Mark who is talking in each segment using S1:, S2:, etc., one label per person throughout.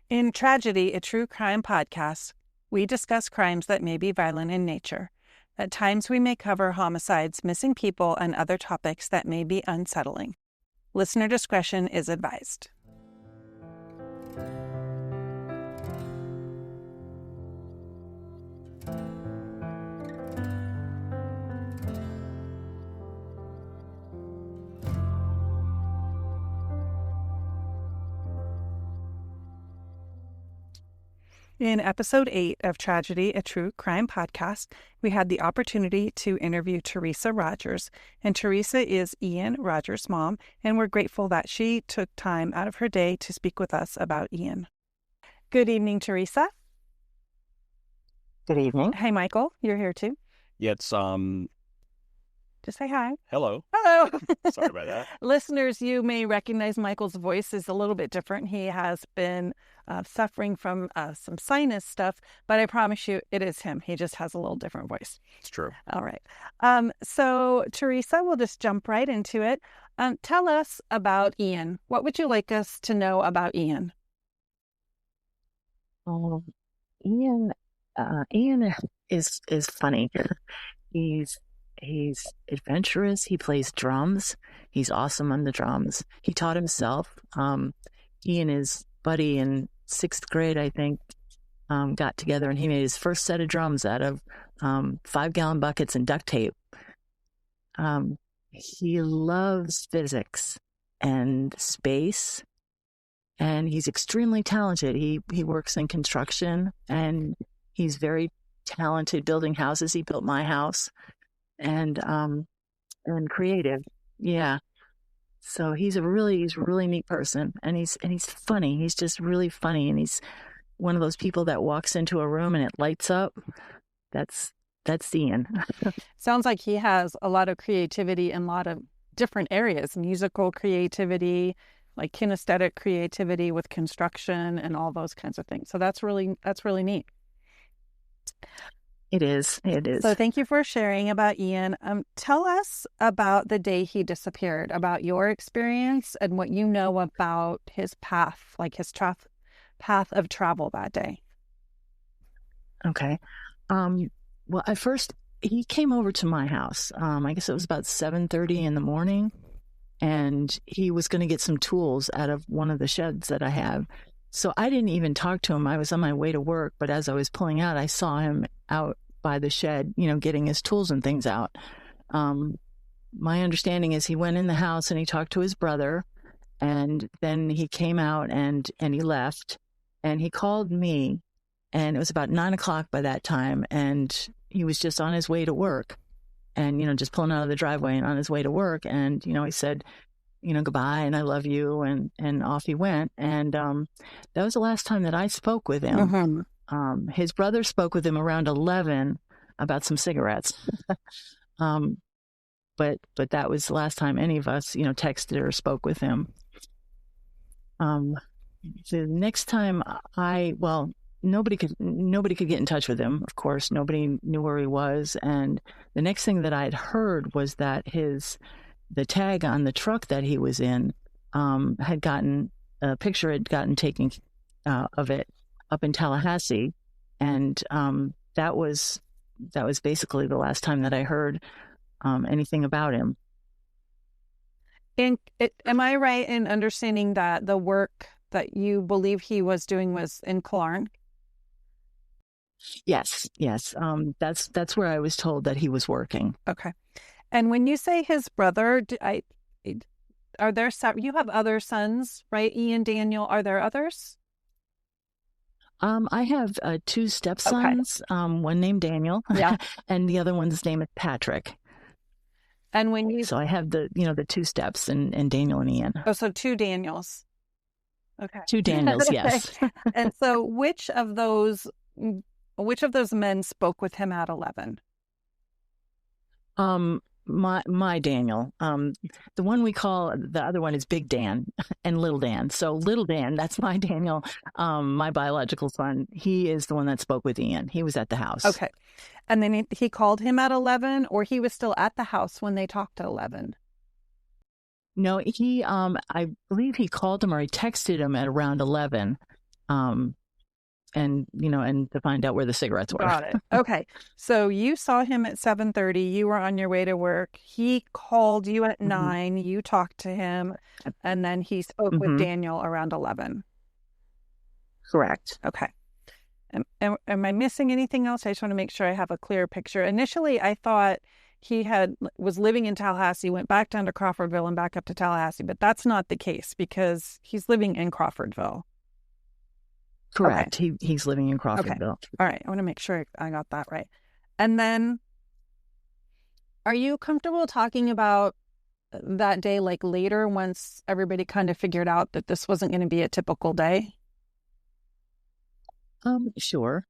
S1: In Tragedy, a true crime podcast, we discuss crimes that may be violent in nature. At times, we may cover homicides, missing people, and other topics that may be unsettling. Listener discretion is advised. In episode 8 of Tragedy, a true crime podcast, we had the opportunity to interview Teresa Rogers. And Teresa is Ian Rogers' mom, and we're grateful that she took time out of her day to speak with us about Ian. Good evening, Teresa.
S2: Good evening.
S1: Hey, Michael, you're here too.
S3: Yeah, it's
S1: Just say hi.
S3: hello.
S1: Hello.
S3: Sorry about that.
S1: Listeners, you may recognize Michael's voice is a little bit different. He has been suffering from some sinus stuff, but I promise you it is him. He just has a little different voice.
S3: It's true.
S1: All right. So, Teresa, we'll just jump right into it. Tell us about Ian. What would you like us to know about Ian?
S2: Ian is funny. He's adventurous. He plays drums. He's awesome on the drums. He taught himself. He and his buddy in 6th grade, I think, got together and he made his first set of drums out of 5-gallon buckets and duct tape. He loves physics and space, and he's extremely talented. He works in construction, and he's very talented building houses. He built my house, and creative. Yeah. So he's a really neat person, and he's funny. He's just really funny, and he's one of those people that walks into a room and it lights up. That's Ian.
S1: Sounds like he has a lot of creativity in a lot of different areas, musical creativity, like kinesthetic creativity with construction and all those kinds of things. So that's really neat.
S2: It is.
S1: So thank you for sharing about Ian. Tell us about the day he disappeared, about your experience and what you know about his path, like his path of travel that day.
S2: Okay. Well, at first he came over to my house. I guess it was about 7:30 in the morning, and he was going to get some tools out of one of the sheds that I have. So I didn't even talk to him. I was on my way to work, but as I was pulling out, I saw him out by the shed, getting his tools and things out. My understanding is he went in the house and he talked to his brother, and then he came out and he left, and he called me, and it was about 9:00 by that time, and he was just on his way to work, and just pulling out of the driveway and on his way to work, and he said, goodbye, and I love you, and off he went. And that was the last time that I spoke with him.
S1: Mm-hmm.
S2: His brother spoke with him around 11 about some cigarettes. But that was the last time any of us, texted or spoke with him. The next time nobody could get in touch with him. Of course, nobody knew where he was. And the next thing that I had heard was that the tag on the truck that he was in, had gotten taken of it up in Tallahassee. And, that was basically the last time that I heard, anything about him.
S1: And am I right in understanding that the work that you believe he was doing was in Killarn?
S2: Yes. That's where I was told that he was working.
S1: Okay. And when you say his brother, are there you have other sons, right? Ian, Daniel, are there others?
S2: I have 2 stepsons, one named Daniel,
S1: yeah,
S2: and the other one's name is Patrick.
S1: And
S2: so I have the 2 steps and Daniel and Ian.
S1: Oh, so 2 Daniels. Okay.
S2: 2 Daniels, yes.
S1: And so which of those men spoke with him at 11?
S2: My Daniel, the one we call, the other one is Big Dan and Little Dan. So Little Dan, that's my Daniel, my biological son. He is the one that spoke with Ian. He was at the house.
S1: Okay. And then he called him at 11, or he was still at the house when they talked at 11?
S2: No, I believe he called him or he texted him at around 11. and to find out where the cigarettes were.
S1: Got it. Okay. So you saw him at 7:30. You were on your way to work. He called you at 9. You talked to him, and then he spoke with Daniel around 11.
S2: Correct.
S1: Okay. Am I missing anything else? I just want to make sure I have a clear picture. Initially, I thought he was living in Tallahassee, went back down to Crawfordville and back up to Tallahassee, but that's not the case because he's living in Crawfordville.
S2: Correct. Okay. He's living in Crawfordville.
S1: Okay. All right. I want to make sure I got that right. And then, are you comfortable talking about that day like later once everybody kind of figured out that this wasn't going to be a typical day?
S2: Sure.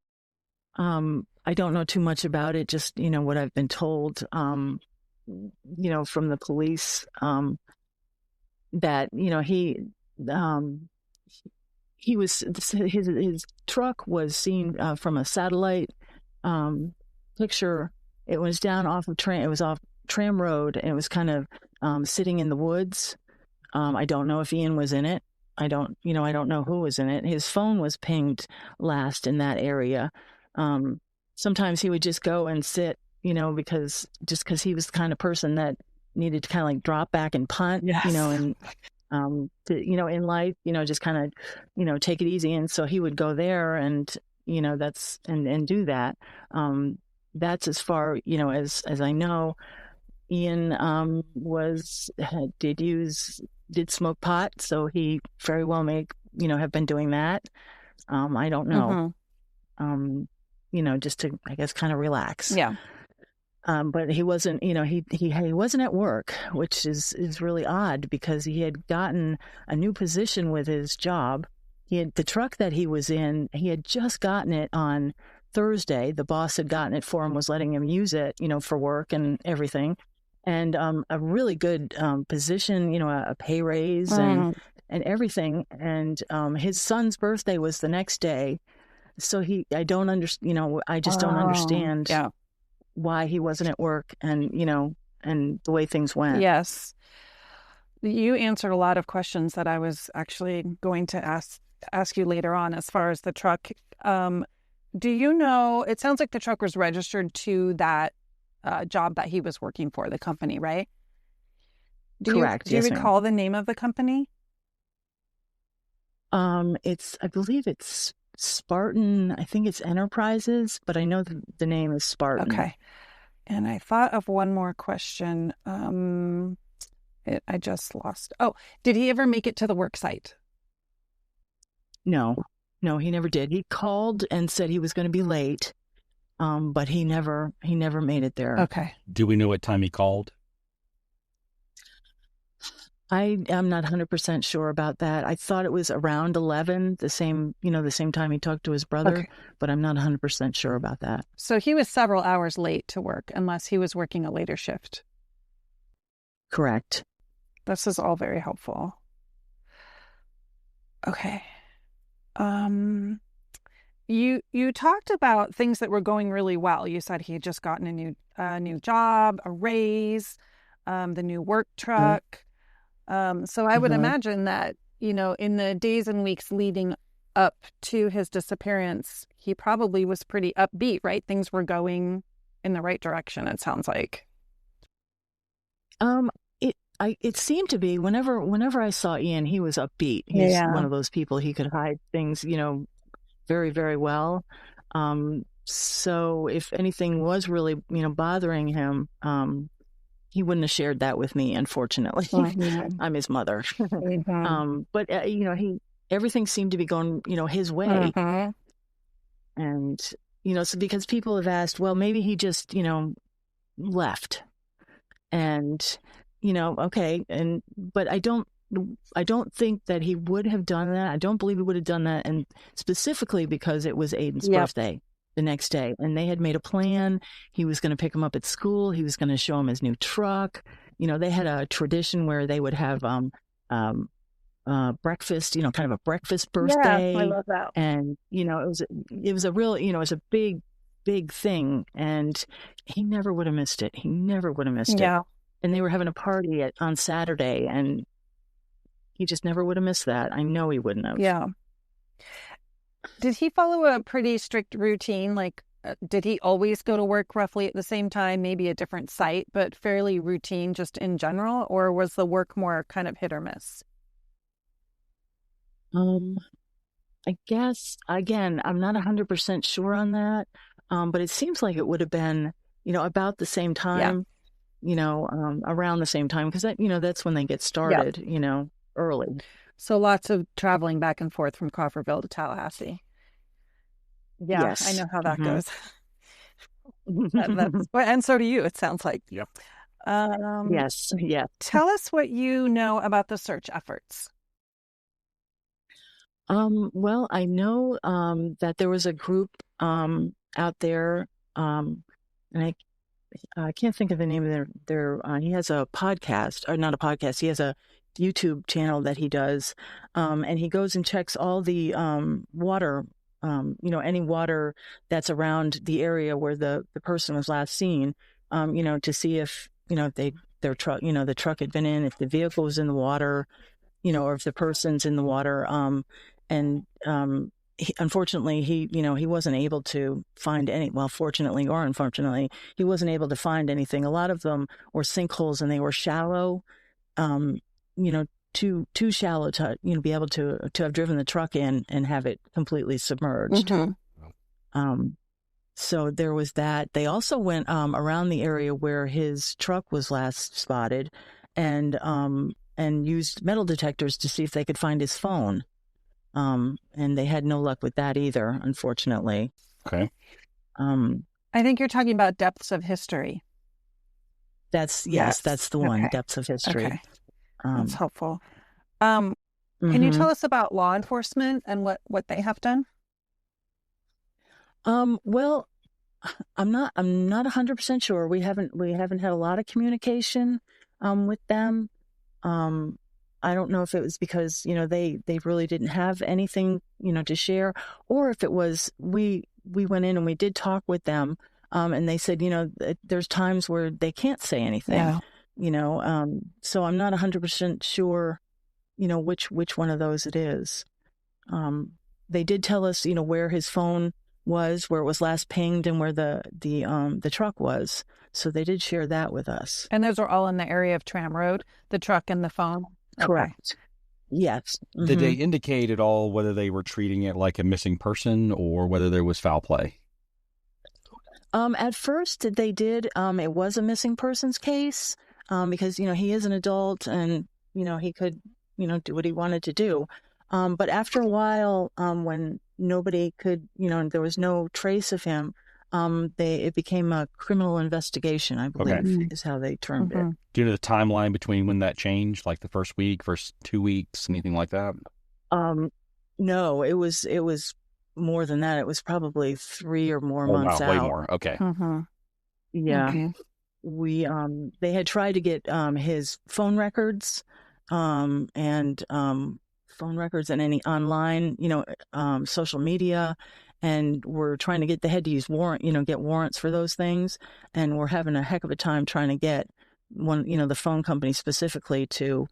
S2: I don't know too much about it, just, what I've been told, from the police, that, his truck was seen, from a satellite, picture. It was down off Tram Road, and it was kind of, sitting in the woods. I don't know if Ian was in it. I don't know who was in it. His phone was pinged last in that area. Sometimes he would just go and sit, because he was the kind of person that needed to kind of like drop back and punt,
S1: yes.
S2: And, in life, just kind of, take it easy. And so he would go there and, and do that. That's as far, as I know. Ian, did smoke pot, so he very well may, have been doing that. I don't know. Just to, I guess, kind of relax.
S1: Yeah.
S2: But he wasn't, he wasn't at work, which is really odd because he had gotten a new position with his job. The truck that he was in, he had just gotten it on Thursday. The boss had gotten it for him, was letting him use it, for work and everything. And a really good position, a pay raise and everything. And his son's birthday was the next day. So I don't understand, I just don't understand why he wasn't at work and, and the way things went.
S1: Yes. You answered a lot of questions that I was actually going to ask you later on as far as the truck. Do you know, it sounds like the truck was registered to that job that he was working for, the company, right?
S2: Correct.
S1: Do you recall the name of the company?
S2: I believe it's Spartan. I think it's Enterprises, but I know the name is Spartan.
S1: Okay. And I thought of one more question. I just lost. Oh, did he ever make it to the work site?
S2: No, he never did. He called and said he was going to be late. But he never made it there.
S1: Okay.
S3: Do we know what time he called?
S2: I am not 100% sure about that. I thought it was around 11, the same time he talked to his brother, but I'm not 100% sure about that.
S1: So he was several hours late to work unless he was working a later shift.
S2: Correct.
S1: This is all very helpful. Okay. You talked about things that were going really well. You said he had just gotten a new job, a raise, the new work truck. So I would imagine that, in the days and weeks leading up to his disappearance, he probably was pretty upbeat, right? Things were going in the right direction, it sounds like.
S2: It seemed to be whenever I saw Ian, he was upbeat. He's one of those people, he could hide things, very, very well. So if anything was really, bothering him, he wouldn't have shared that with me, unfortunately. I'm his mother. But, everything seemed to be going, his way. And, so because people have asked, well, maybe he just, left. And, okay. But I don't think that he would have done that. I don't believe he would have done that. And specifically because it was Aiden's birthday the next day. And they had made a plan. He was going to pick him up at school. He was going to show him his new truck. They had a tradition where they would have breakfast, kind of a breakfast birthday.
S1: Yeah, I love that.
S2: And, it was a real, it was a big, big thing. And he never would have missed it. He never would have missed it. And they were having a party on Saturday, and he just never would have missed that. I know he wouldn't have.
S1: Yeah. Did he follow a pretty strict routine? Like, did he always go to work roughly at the same time, maybe a different site, but fairly routine just in general? Or was the work more kind of hit or miss?
S2: Um, I guess, again, I'm not 100% sure on that, but it seems like it would have been, about the same
S1: Yeah.
S2: time, around the same time, because that's when they get
S1: Yeah.
S2: started, early.
S1: So lots of traveling back and forth from Crawfordville to Tallahassee. Yeah, I
S2: Yes.
S1: know how that
S2: Hmm.
S1: goes. That's well, and so do you, it sounds like.
S3: Yep.
S1: Um,
S2: Yes. Yeah.
S1: Tell us what you know about the search efforts.
S2: Well, I know that there was a group out there, and I can't think of the name of their he has a podcast, or not a podcast, he has a YouTube channel that he does, and he goes and checks all the water, any water that's around the area where the person was last seen, to see if, if their truck, the truck had been in, if the vehicle was in the water, or if the person's in the water. And unfortunately, he wasn't able to find any, well, fortunately or unfortunately, he wasn't able to find anything. A lot of them were sinkholes, and they were shallow, um, you know, too shallow to, be able to have driven the truck in and have it completely submerged.
S1: Mm-hmm.
S2: So there was that. They also went around the area where his truck was last spotted, and used metal detectors to see if they could find his phone. And they had no luck with that either, unfortunately.
S3: Okay.
S1: I think you're talking about depths of history.
S2: That's the one,
S1: Okay.
S2: Depths of History.
S1: Okay. That's helpful. Can you
S2: mhm.
S1: tell us about law enforcement and what they have done?
S2: Well, I'm not 100% sure. We haven't had a lot of communication with them. I don't know if it was because, they really didn't have anything, to share, or if it was we went in and we did talk with them, and they said, there's times where they can't say anything,
S1: Yeah.
S2: So I'm not 100% sure, which one of those it is. They did tell us, where his phone was, where it was last pinged, and where the truck was. So they did share that with us.
S1: And those are all in the area of Tram Road, the truck and the phone?
S2: Correct.
S1: Okay.
S2: Yes.
S3: Did they
S2: Mhm.
S3: indicate at all whether they were treating it like a missing person or whether there was foul play?
S2: At first they did. It was a missing persons case, because, he is an adult, and, he could, do what he wanted to do. But after a while, when nobody could, there was no trace of him, it became a criminal investigation, I believe,
S1: Okay.
S2: is how they termed it.
S3: Do you know the timeline between when that changed, like the first week, first 2 weeks, anything like that?
S2: No, it was more than that. It was probably 3 or more months
S3: wow, way
S2: out.
S3: more. Okay.
S2: Yeah.
S1: Okay.
S2: We they had tried to get his phone records, and phone records and any online, social media, and we're trying to they had to use get warrants for those things, and we're having a heck of a time trying to get one, the phone company specifically to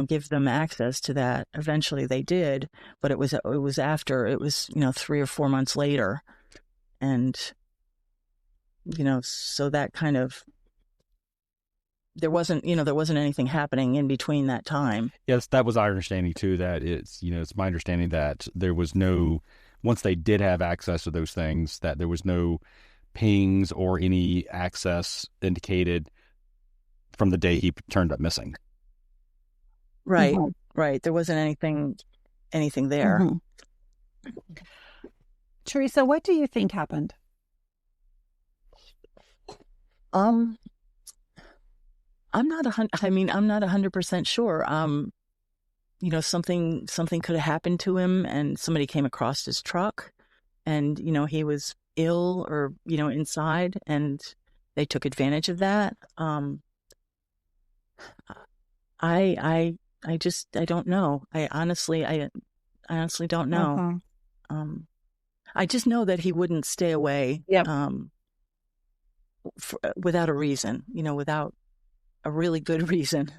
S2: give them access to that. Eventually they did, but it was 3 or 4 months later, and so that kind of, there wasn't anything happening in between that time.
S3: Yes, that was our understanding too. That it's my understanding that there was no, once they did have access to those things, that there was no pings or any access indicated from the day he turned up missing.
S2: Right, right. There wasn't anything there.
S1: Teresa, what do you think happened?
S2: I'm not 100% sure. Something could have happened to him, and somebody came across his truck, and he was ill, or inside, and they took advantage of that. I don't know. I honestly don't know. I just know that he wouldn't stay away.
S1: Yep.
S2: Without a reason, without a really good reason.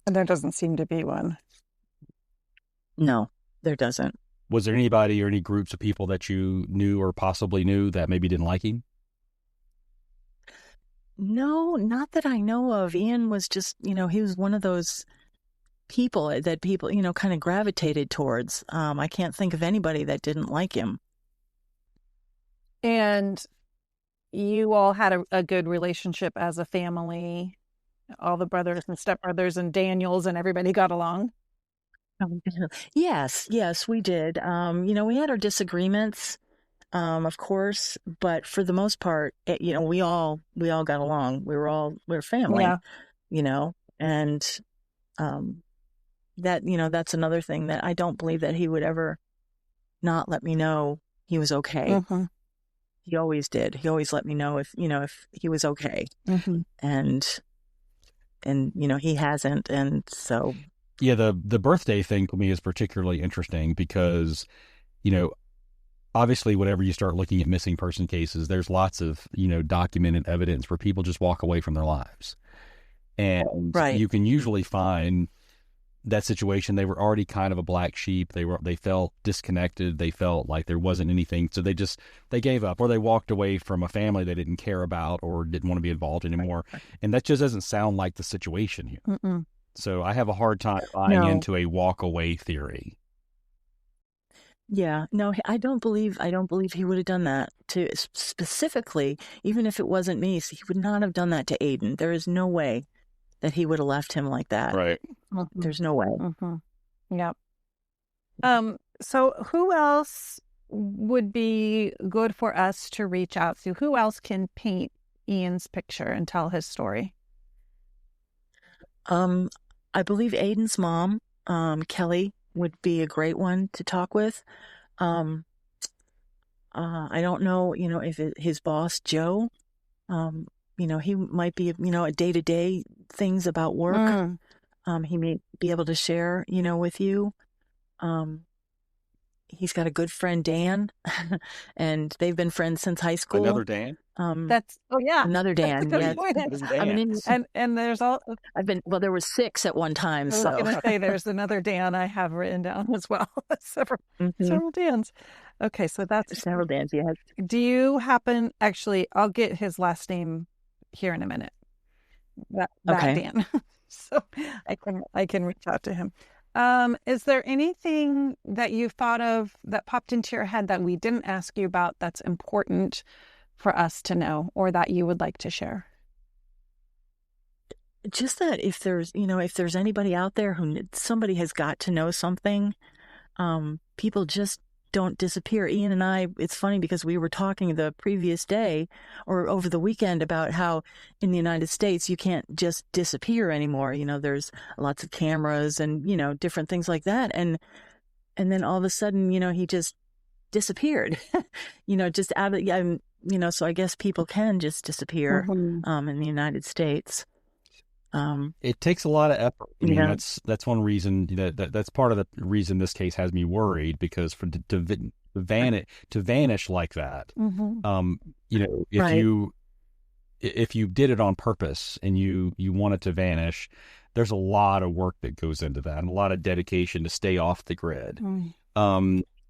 S1: And there doesn't seem to be one.
S2: No, there doesn't.
S3: Was there anybody or any groups of people that you knew or possibly knew that maybe didn't like him?
S2: No, not that I know of. Ian was just, he was one of those people that people, kind of gravitated towards. I can't think of anybody that didn't like him.
S1: And you all had a good relationship as a family, all the brothers and stepbrothers and Daniels, and everybody got along?
S2: Yes, we did. We had our disagreements, of course, but for the most part, we all got along. We were family, and that, that's another thing that I don't believe that he would ever not let me know he was okay.
S1: Mm-hmm.
S2: He always did. He always let me know if he was okay.
S1: Mm-hmm.
S2: And he hasn't. And so.
S3: Yeah, the birthday thing to me is particularly interesting because, obviously whenever you start looking at missing person cases, there's lots of, documented evidence where people just walk away from their lives. And
S2: right.
S3: You can usually find that situation. They were already kind of a black sheep. They felt disconnected. They felt like there wasn't anything. So they gave up, or they walked away from a family they didn't care about or didn't want to be involved anymore. Right. And that just doesn't sound like the situation here.
S1: Mm-mm.
S3: So I have a hard time buying into a walk away theory.
S2: Yeah, no, I don't believe he would have done that to specifically, even if it wasn't me. He would not have done that to Aiden. There is no way that he would have left him like that.
S3: Right.
S1: Mm-hmm.
S2: There's no way.
S1: Mm-hmm. Yep. So who else would be good for us to reach out to? Who else can paint Ian's picture and tell his story?
S2: I believe Aiden's mom, Kelly, would be a great one to talk with. I don't know, if his boss, Joe, he might be, a day-to-day things about work. He may be able to share, with you. He's got a good friend, Dan, and they've been friends since high school.
S3: Another Dan?
S2: Another Dan. Yeah.
S1: I mean, and there's all.
S2: There were 6 at one time.
S1: I was going to say there's another Dan I have written down as well. Several Dans. Okay, so that's
S2: several Dans. Yes.
S1: Do you happen? Actually, I'll get his last name here in a minute. That Dan. So I can reach out to him. Is there anything that you thought of that popped into your head that we didn't ask you about that's important for us to know, or that you would like to share?
S2: Just that if there's anybody out there somebody has got to know something, people just don't disappear. Ian and I, it's funny because we were talking the previous day or over the weekend about how in the United States you can't just disappear anymore. There's lots of cameras and, different things like that. And then all of a sudden, he just disappeared, just out of, so I guess people can just disappear in the United States.
S3: It takes a lot of effort. I mean, that's one reason that's part of the reason this case has me worried, because to vanish like that, if you did it on purpose and you want it to vanish, there's a lot of work that goes into that and a lot of dedication to stay off the grid.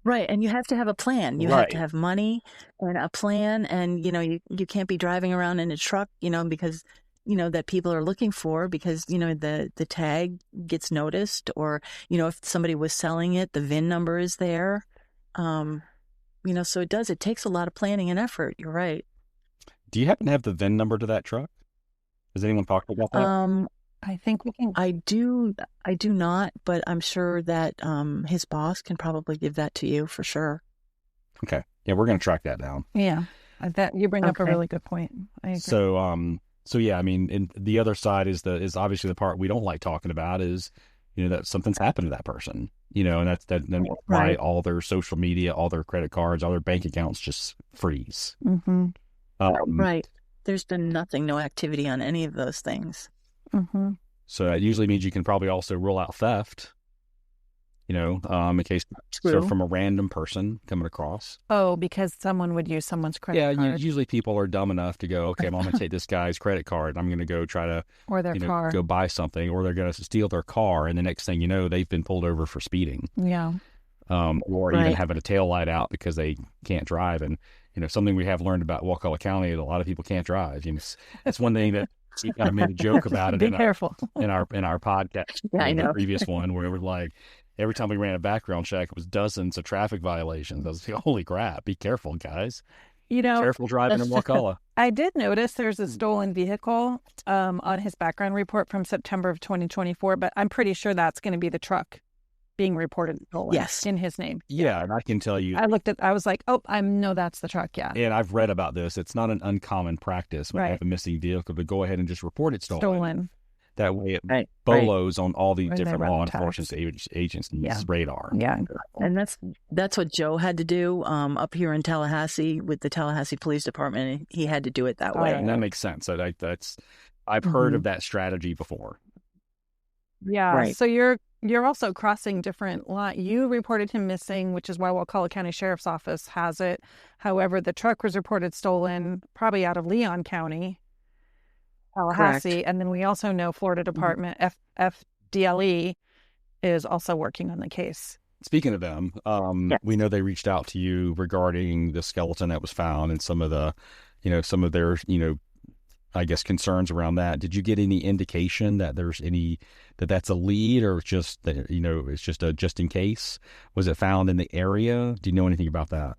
S2: Right. And you have to have a plan. You have to have money and a plan. And, you can't be driving around in a truck, because that people are looking for, because, the tag gets noticed, or, if somebody was selling it, the VIN number is there. So it takes a lot of planning and effort. You're right.
S3: Do you happen to have the VIN number to that truck? Has anyone talked about that?
S1: I think we can.
S2: I do not, but I'm sure that his boss can probably give that to you for sure.
S3: Okay. Yeah, we're going to track that down.
S1: Yeah. That you bring up a really good point. I agree.
S3: So yeah, I mean, and the other side is obviously the part we don't like talking about is, that something's happened to that person, and that's why all their social media, all their credit cards, all their bank accounts just freeze.
S1: Mm-hmm.
S2: Right. There's been no activity on any of those things.
S1: Mm-hmm.
S3: So that usually means you can probably also rule out theft, in case from a random person coming across.
S1: Oh, because someone would use someone's credit card.
S3: Usually people are dumb enough to go, okay, I'm going to take this guy's credit card. I'm going to go try to,
S1: or their car,
S3: go buy something, or they're going to steal their car. And the next thing you know, they've been pulled over for speeding.
S1: Yeah.
S3: or even having a tail light out because they can't drive. And, something we have learned about Wakulla County is a lot of people can't drive. It's one thing that we kind of made a joke about it
S1: Be careful.
S3: in our podcast,
S2: I know.
S3: the previous one, where it was like, every time we ran a background check, it was dozens of traffic violations. I was like, holy crap, be careful, guys. Careful driving in Wakulla.
S1: I did notice there's a stolen vehicle on his background report from September of 2024, but I'm pretty sure that's going to be the truck being reported stolen.
S2: Yes.
S1: In his name.
S3: Yeah, and I can tell you.
S1: I was like, oh, I know that's the truck, yeah.
S3: And I've read about this. It's not an uncommon practice when you have a missing vehicle to go ahead and just report it stolen. That way it bolos on all these different law enforcement agencies' radar.
S1: Yeah.
S2: And that's what Joe had to do up here in Tallahassee with the Tallahassee Police Department. He had to do it that way.
S3: And that makes sense. I've heard of that strategy before.
S1: Yeah. Right. So you're also crossing different lines. You reported him missing, which is why Wakulla County Sheriff's Office has it. However, the truck was reported stolen, probably out of Leon County, Tallahassee. Correct. And then we also know Florida Department, FDLE, is also working on the case.
S3: Speaking of them, we know they reached out to you regarding the skeleton that was found and some of the, some of their, I guess, concerns around that. Did you get any indication that that's a lead, or just that, it's just a just in case? Was it found in the area? Do you know anything about that?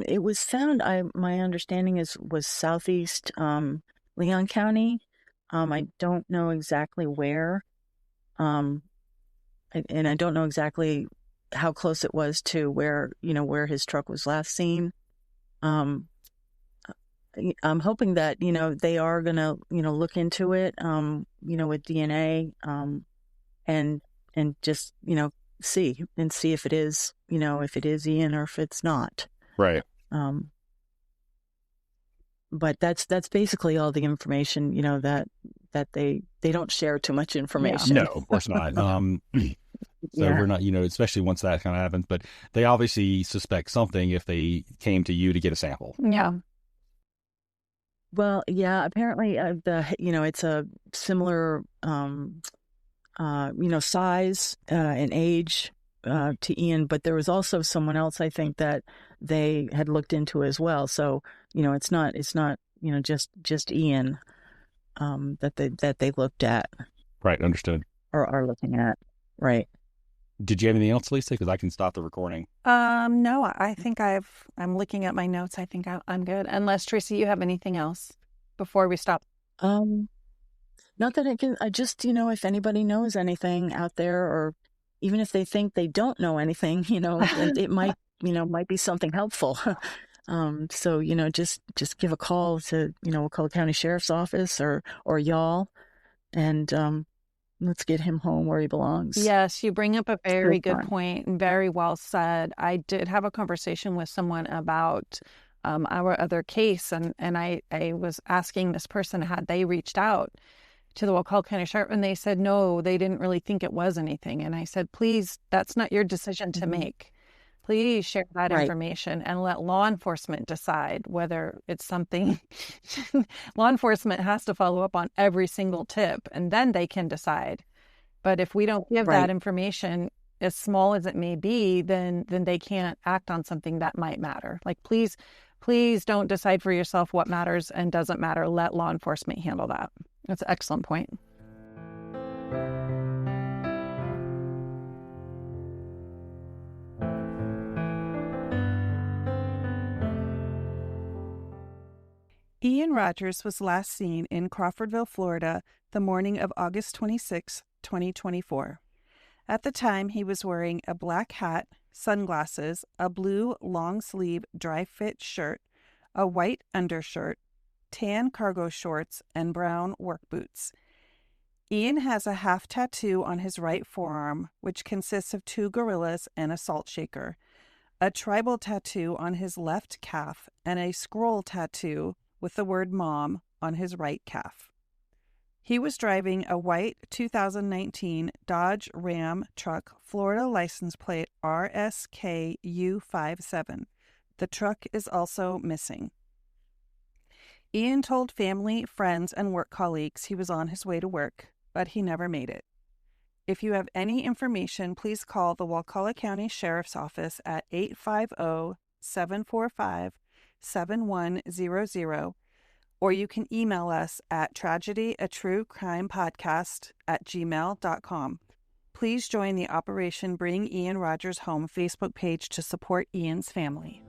S2: It was found, my understanding was southeast Leon County. I don't know exactly where, and I don't know exactly how close it was to where his truck was last seen. I'm hoping that, they are going to, look into it, with DNA, and just, see if it is, if it is Ian or if it's not.
S3: Right.
S2: But that's basically all the information, that they don't share too much information.
S3: No, of course not. We're not, especially once that kind of happens, but they obviously suspect something if they came to you to get a sample.
S1: Yeah.
S2: Well, yeah, apparently it's a similar, size and age to Ian, but there was also someone else, I think, that they had looked into as well. So, it's not just Ian that they looked at.
S3: Right, understood.
S2: Or are looking at. Right.
S3: Did you have anything else, Lisa? Because I can stop the recording.
S1: No, I think I'm looking at my notes. I think I'm good. Unless, Tracy, you have anything else before we stop?
S2: Not that I just, if anybody knows anything out there, or even if they think they don't know anything, it might be something helpful. So, just give a call to, Wakulla County Sheriff's Office or y'all, and let's get him home where he belongs.
S1: Yes, you bring up a very good point and very well said. I did have a conversation with someone about our other case, and I was asking this person, had they reached out to the Wakulla County Sheriff, and they said no, they didn't really think it was anything. And I said, please, that's not your decision to make. Please share that information and let law enforcement decide whether it's something. Law enforcement has to follow up on every single tip, and then they can decide. But if we don't give that information, as small as it may be, then they can't act on something that might matter. Like, please don't decide for yourself what matters and doesn't matter. Let law enforcement handle that. That's an excellent point. Ian Rogers was last seen in Crawfordville, Florida, the morning of August 26, 2024. At the time, he was wearing a black hat, sunglasses, a blue long-sleeve dry-fit shirt, a white undershirt, tan cargo shorts, and brown work boots. Ian has a half tattoo on his right forearm, which consists of 2 gorillas and a salt shaker, a tribal tattoo on his left calf, and a scroll tattoo with the word Mom on his right calf. He was driving a white 2019 Dodge Ram truck, Florida license plate RSKU57, The truck is also missing. Ian told family, friends, and work colleagues he was on his way to work, but he never made it. If you have any information, please call the Wakulla County Sheriff's Office at 850-745-7100, or you can email us at tragedyaTrueCrimePodcast@gmail.com. Please join the Operation Bring Ian Rogers Home Facebook page to support Ian's family.